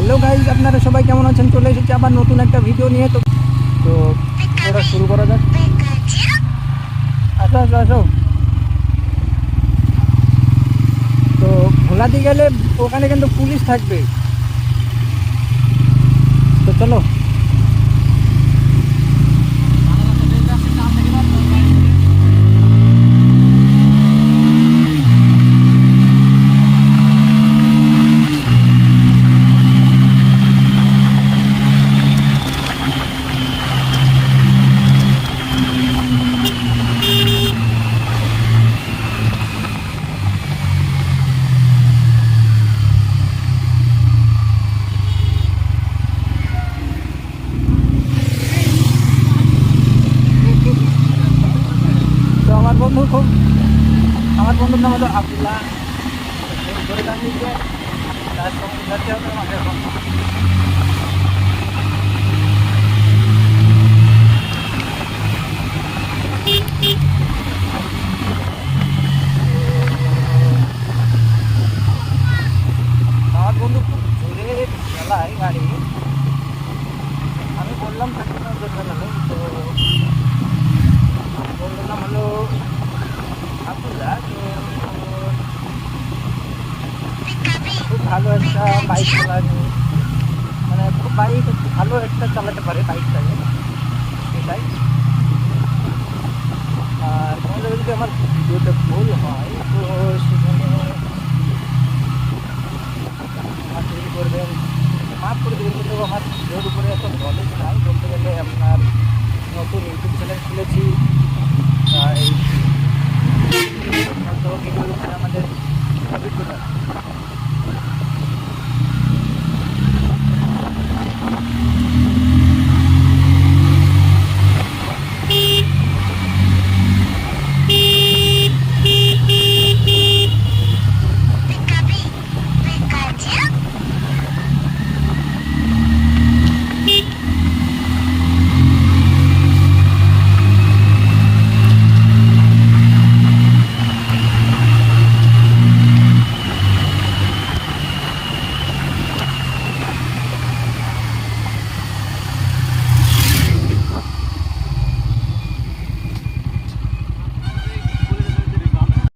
Hello guys, আপনারা সবাই কেমন আছেন? চলে এসেছি আবার নতুন একটা ভিডিও নিয়ে। তো তো ওটা শুরু করা যাক। আসো আসো আসো। তো ভোলাতে গেলে ওখানে কিন্তু পুলিশ থাকবে, তো চলো। তো আমার বন্ধুর নাম হলো আব্দুল্লাহ। ধরে দাঁড়িয়েছে, তার সঙ্গে যাচ্ছে হবে আমাকে এখন। আমার বন্ধু খুব জোরে চালায় গাড়ি। আমি বললাম তাকে না জোরে চালাবে। তো বন্ধুর নাম হলো আব্দুল্লাহ। তো খুব ভালো একটা বাইক চালানো, মানে খুব বাইক ভালো একটা চালাতে পারে বাইকটাকে, সেটাই। আর তোমাদের যদি আমার ভিডিওটা ভুল হয় তো সেখানে আমার তৈরি করবেন, মাফ করে দেবেন। কিন্তু আমার ভিডিওর উপরে এত নলেজ নাই বলতে গেলে। আপনার নতুন ইউটিউব চ্যানেল খুলেছি, এই ভিডিওর উপরে আমাদের অভিজ্ঞতা